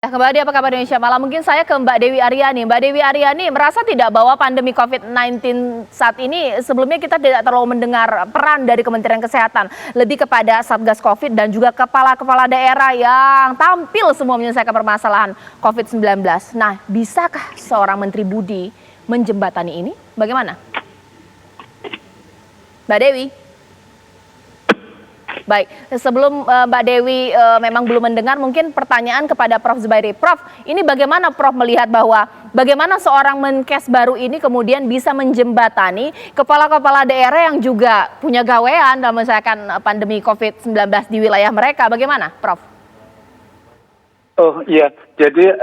Ya, kembali apa kabar Indonesia Malam? Mungkin saya ke Mbak Dewi Aryani. Mbak Dewi Aryani merasa tidak bahwa pandemi COVID-19 saat ini sebelumnya kita tidak terlalu mendengar peran dari Kementerian Kesehatan, lebih kepada Satgas COVID dan juga kepala-kepala daerah yang tampil semua menyelesaikan permasalahan COVID-19. Nah, bisakah seorang Menteri Budi menjembatani ini? Bagaimana? Mbak Dewi? Baik, sebelum Mbak Dewi memang belum mendengar, mungkin pertanyaan kepada Prof. Zubairi. Prof, ini bagaimana Prof melihat bahwa bagaimana seorang Menkes baru ini kemudian bisa menjembatani kepala-kepala daerah yang juga punya gawean dalam menyelesaikan pandemi COVID-19 di wilayah mereka, bagaimana Prof? Oh iya, jadi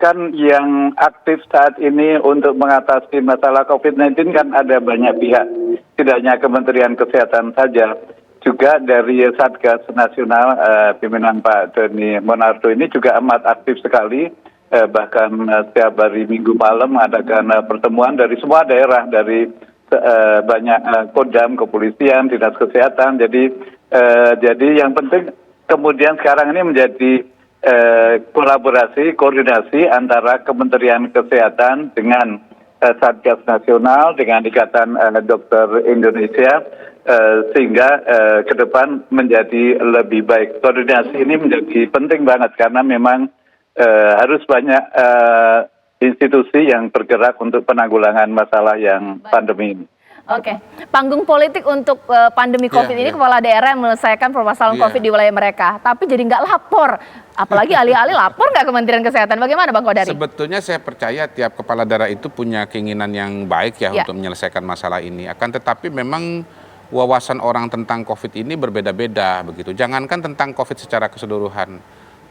kan yang aktif saat ini untuk mengatasi masalah COVID-19 kan ada banyak pihak, tidak hanya Kementerian Kesehatan saja. Juga dari Satgas Nasional pimpinan Pak Doni Monardo ini juga amat aktif sekali, bahkan setiap hari Minggu malam mengadakan pertemuan dari semua daerah, dari banyak Kodam, kepolisian, dinas kesehatan. Jadi yang penting kemudian sekarang ini menjadi kolaborasi, koordinasi antara Kementerian Kesehatan dengan Satgas Nasional, dengan Ikatan Dokter Indonesia, sehingga ke depan menjadi lebih baik. Koordinasi ini menjadi penting banget karena memang harus banyak institusi yang bergerak untuk penanggulangan masalah yang pandemi ini. Oke, panggung politik untuk pandemi COVID ini kepala daerah yang menyelesaikan permasalahan COVID di wilayah mereka, tapi jadi nggak lapor. Apalagi alih-alih lapor nggak Kementerian Kesehatan, bagaimana Bang Kodari? Sebetulnya saya percaya tiap kepala daerah itu punya keinginan yang baik ya untuk menyelesaikan masalah ini. Akan tetapi memang wawasan orang tentang COVID ini berbeda-beda begitu. Jangankan tentang COVID secara keseluruhan,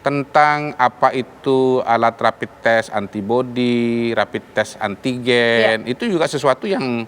tentang apa itu alat rapid test antibody, rapid test antigen, itu juga sesuatu yang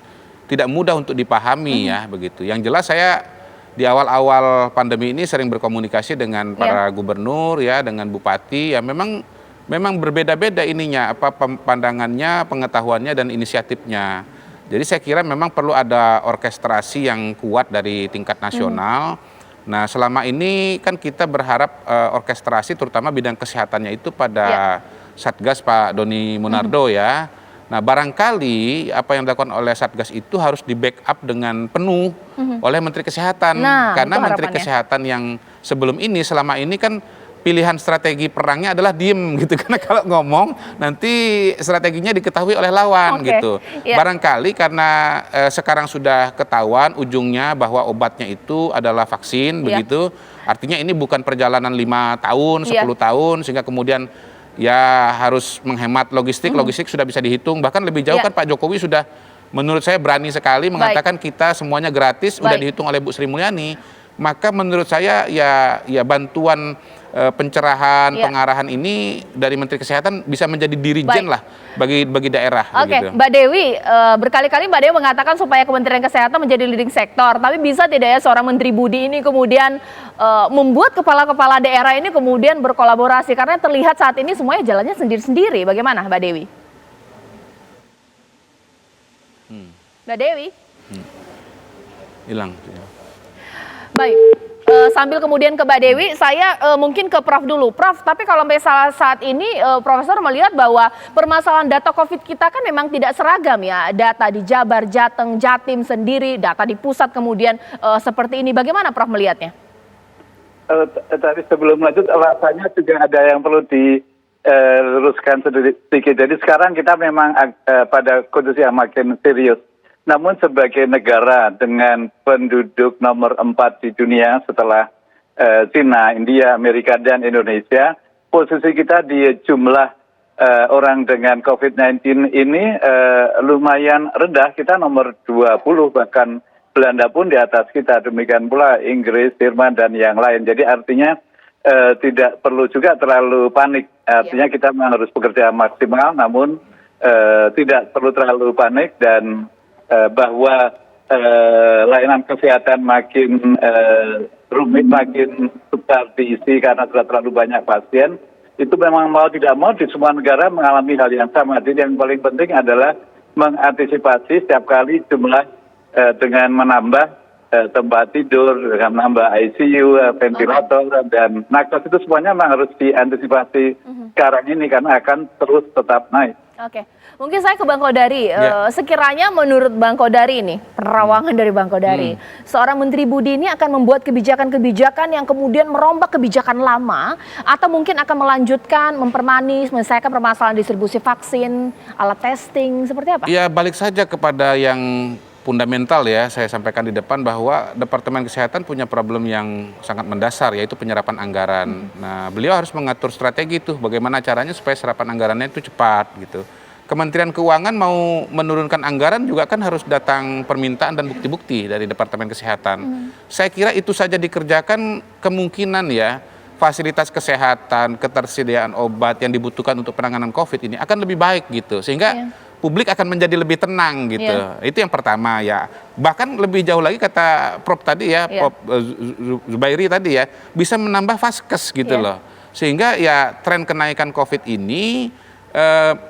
tidak mudah untuk dipahami ya begitu. Yang jelas saya di awal-awal pandemi ini sering berkomunikasi dengan para gubernur ya, dengan bupati ya, memang berbeda-beda ininya apa pandangannya, pengetahuannya dan inisiatifnya. Jadi saya kira memang perlu ada orkestrasi yang kuat dari tingkat nasional. Nah, selama ini kan kita berharap orkestrasi terutama bidang kesehatannya itu pada Satgas Pak Doni Monardo ya. Nah, barangkali apa yang dilakukan oleh Satgas itu harus di-backup dengan penuh oleh Menteri Kesehatan. Karena Menteri Kesehatan yang sebelum ini, selama ini kan pilihan strategi perangnya adalah diem gitu. Karena kalau ngomong nanti strateginya diketahui oleh lawan gitu. Barangkali karena sekarang sudah ketahuan ujungnya bahwa obatnya itu adalah vaksin begitu. Artinya ini bukan perjalanan 5 tahun, 10 tahun sehingga kemudian ya harus menghemat logistik sudah bisa dihitung, bahkan lebih jauh kan Pak Jokowi sudah menurut saya berani sekali mengatakan kita semuanya gratis, sudah dihitung oleh Bu Sri Mulyani. Maka menurut saya ya bantuan pencerahan, pengarahan ini dari Menteri Kesehatan bisa menjadi dirijen lah bagi daerah. Oke, Mbak Dewi, berkali-kali Mbak Dewi mengatakan supaya Kementerian Kesehatan menjadi leading sektor, tapi bisa tidak ya seorang Menteri Budi ini kemudian membuat kepala-kepala daerah ini kemudian berkolaborasi, karena terlihat saat ini semuanya jalannya sendiri-sendiri. Bagaimana Mbak Dewi? Mbak Dewi? Hilang. Baik. Sambil kemudian ke Mbak Dewi, saya mungkin ke Prof dulu. Prof, tapi kalau misalnya saat ini Profesor melihat bahwa permasalahan data COVID kita kan memang tidak seragam ya. Data di Jabar, Jateng, Jatim sendiri, data di pusat kemudian seperti ini. Bagaimana Prof melihatnya? Tadi sebelum lanjut, alasannya juga ada yang perlu diluruskan sedikit. Jadi sekarang kita memang pada kondisi yang makin serius. Namun sebagai negara dengan penduduk nomor 4 di dunia setelah China, India, Amerika, dan Indonesia, posisi kita di jumlah orang dengan COVID-19 ini lumayan rendah. Kita nomor 20, bahkan Belanda pun di atas kita. Demikian pula Inggris, Jerman, dan yang lain. Jadi artinya tidak perlu juga terlalu panik. Artinya kita memang harus bekerja maksimal, namun tidak perlu terlalu panik, dan bahwa layanan kesehatan makin rumit, makin besar diisi karena sudah terlalu banyak pasien. Itu memang mau tidak mau di semua negara mengalami hal yang sama. Jadi yang paling penting adalah mengantisipasi setiap kali jumlah dengan menambah tempat tidur, dengan nambah ICU, ventilator, dan nakes itu semuanya memang harus diantisipasi sekarang ini karena akan terus tetap naik. Oke, mungkin saya ke Bang Kodari. Sekiranya menurut Bang Kodari ini, penerawangan dari Bang Kodari, seorang Menteri Budi ini akan membuat kebijakan-kebijakan yang kemudian merombak kebijakan lama, atau mungkin akan melanjutkan, mempermanis, menyelesaikan permasalahan distribusi vaksin, alat testing, seperti apa? Ya balik saja kepada yang fundamental ya, saya sampaikan di depan bahwa Departemen Kesehatan punya problem yang sangat mendasar, yaitu penyerapan anggaran. Nah, beliau harus mengatur strategi tuh, bagaimana caranya supaya serapan anggarannya itu cepat gitu. Kementerian Keuangan mau menurunkan anggaran juga kan harus datang permintaan dan bukti-bukti dari Departemen Kesehatan. Saya kira itu saja dikerjakan, kemungkinan ya fasilitas kesehatan, ketersediaan obat yang dibutuhkan untuk penanganan COVID ini akan lebih baik gitu, sehingga publik akan menjadi lebih tenang gitu. Itu yang pertama ya. Bahkan lebih jauh lagi kata Prof tadi ya, Prof Zubairi tadi ya, bisa menambah vaskes gitu loh. Sehingga ya tren kenaikan COVID ini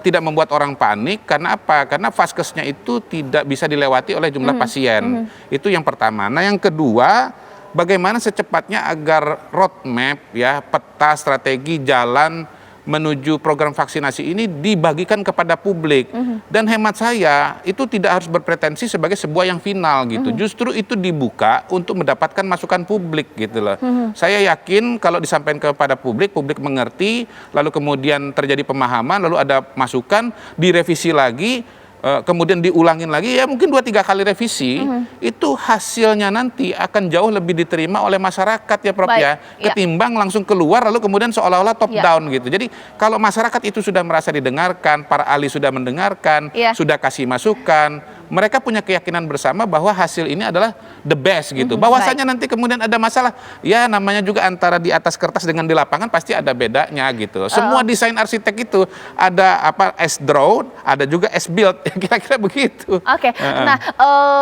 tidak membuat orang panik. Karena apa? Karena vaskesnya itu tidak bisa dilewati oleh jumlah pasien. Itu yang pertama. Nah yang kedua, bagaimana secepatnya agar roadmap ya, peta strategi jalan menuju program vaksinasi ini dibagikan kepada publik. Dan hemat saya itu tidak harus berpretensi sebagai sebuah yang final gitu. Justru itu dibuka untuk mendapatkan masukan publik gitu loh. Saya yakin kalau disampaikan kepada publik, publik mengerti, lalu kemudian terjadi pemahaman, lalu ada masukan, direvisi lagi, kemudian diulangin lagi, ya mungkin 2-3 kali revisi, itu hasilnya nanti akan jauh lebih diterima oleh masyarakat ya Prof ya, ketimbang langsung keluar lalu kemudian seolah-olah top down gitu. Jadi kalau masyarakat itu sudah merasa didengarkan, para ahli sudah mendengarkan, sudah kasih masukan, mereka punya keyakinan bersama bahwa hasil ini adalah the best gitu. Bahwasanya nanti kemudian ada masalah, ya namanya juga antara di atas kertas dengan di lapangan pasti ada bedanya gitu. Semua desain arsitek itu ada apa, as drawn, ada juga as built, kira-kira begitu. Oke, nah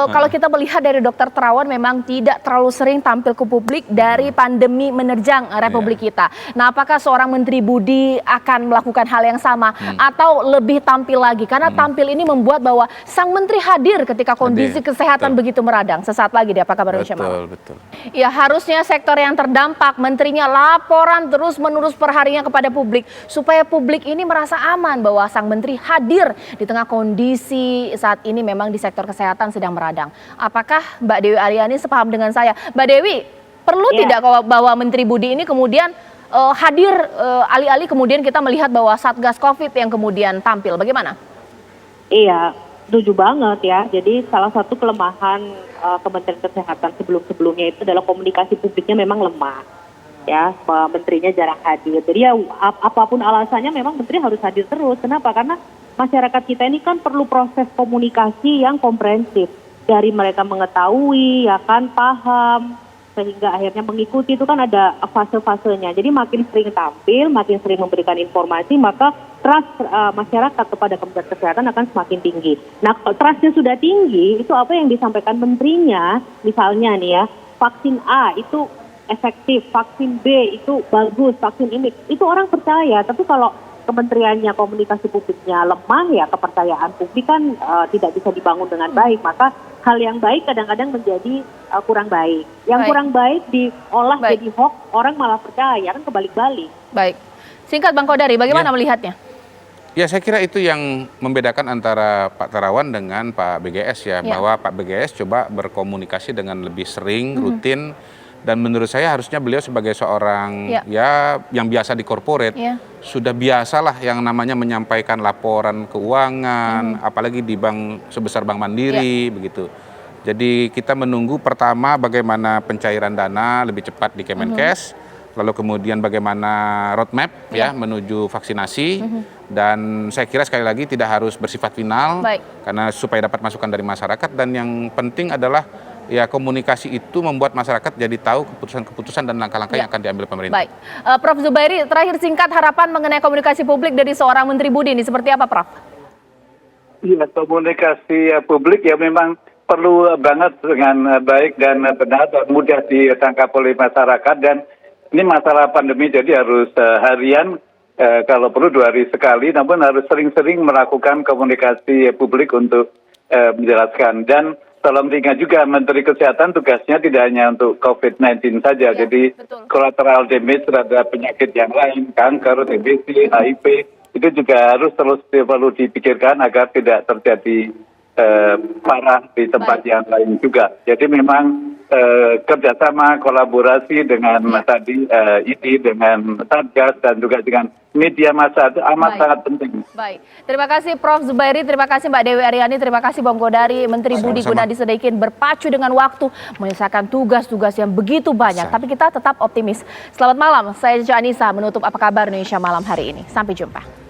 kalau kita melihat dari Dr. Terawan memang tidak terlalu sering tampil ke publik dari pandemi menerjang Republik kita. Nah, apakah seorang Menteri Budi akan melakukan hal yang sama atau lebih tampil lagi? Karena tampil ini membuat bahwa sang Menteri hadir ketika kondisi kesehatan begitu meradang. Sesaat lagi di Apa Kabar Indonesia Malam. Betul. Ya, harusnya sektor yang terdampak, menterinya laporan terus-menerus perharinya kepada publik, supaya publik ini merasa aman bahwa sang menteri hadir di tengah kondisi saat ini memang di sektor kesehatan sedang meradang. Apakah Mbak Dewi Aryani sepaham dengan saya? Mbak Dewi, perlu tidak bahwa Menteri Budi ini kemudian hadir alih-alih kemudian kita melihat bahwa Satgas COVID yang kemudian tampil? Bagaimana? Iya, setuju banget ya. Jadi salah satu kelemahan Kementerian Kesehatan sebelum-sebelumnya itu adalah komunikasi publiknya memang lemah. Ya, menterinya jarang hadir. Jadi ya apapun alasannya memang menteri harus hadir terus. Kenapa? Karena masyarakat kita ini kan perlu proses komunikasi yang komprehensif. Dari mereka mengetahui, ya kan, paham, sehingga akhirnya mengikuti, itu kan ada fase-fasenya. Jadi makin sering tampil, makin sering memberikan informasi, maka trust masyarakat kepada Kementerian Kesehatan akan semakin tinggi. Nah, trustnya sudah tinggi, itu apa yang disampaikan menterinya, misalnya nih ya, vaksin A itu efektif, vaksin B itu bagus, vaksin ini, itu orang percaya. Tapi kalau kementeriannya komunikasi publiknya lemah, ya kepercayaan publik kan tidak bisa dibangun dengan baik. Maka hal yang baik kadang-kadang menjadi kurang baik. Yang kurang baik diolah jadi hoax, orang malah percaya, kan kebalik-balik. Baik. Singkat Bang Kodari, bagaimana melihatnya? Ya saya kira itu yang membedakan antara Pak Terawan dengan Pak BGS ya. Bahwa Pak BGS coba berkomunikasi dengan lebih sering, rutin. Dan menurut saya harusnya beliau sebagai seorang ya yang biasa di corporate sudah biasalah yang namanya menyampaikan laporan keuangan, apalagi di bank sebesar Bank Mandiri begitu. Jadi kita menunggu pertama bagaimana pencairan dana lebih cepat di Kemenkes, lalu kemudian bagaimana roadmap ya menuju vaksinasi, dan saya kira sekali lagi tidak harus bersifat final karena supaya dapat masukan dari masyarakat, dan yang penting adalah ya komunikasi itu membuat masyarakat jadi tahu keputusan-keputusan dan langkah-langkah yang akan diambil pemerintah. Baik, Prof Zubairi, terakhir singkat harapan mengenai komunikasi publik dari seorang Menteri Budi ini seperti apa, Prof? Iya, komunikasi publik ya memang perlu banget dengan baik dan benar dan mudah ditangkap oleh masyarakat, dan ini masalah pandemi jadi harus harian, kalau perlu 2 hari sekali, namun harus sering-sering melakukan komunikasi publik untuk menjelaskan. Dan tolong diingat juga Menteri Kesehatan tugasnya tidak hanya untuk COVID-19 saja. Ya, Jadi betul. collateral damage terhadap penyakit yang lain, kanker, TBC, HIV, itu juga harus terus perlu dipikirkan agar tidak terjadi parah di tempat yang lain juga. Jadi memang kerjasama kolaborasi dengan tadi ini dengan Satgas dan juga dengan media massa itu amat sangat penting. Baik, terima kasih Prof. Zubairi, terima kasih Mbak Dewi Aryani, terima kasih Bang Godari, Menteri Budi Gunadi Sadikin berpacu dengan waktu menyelesaikan tugas-tugas yang begitu banyak. Tapi kita tetap optimis. Selamat malam, saya Caca Anissa menutup Apa Kabar Indonesia malam hari ini. Sampai jumpa.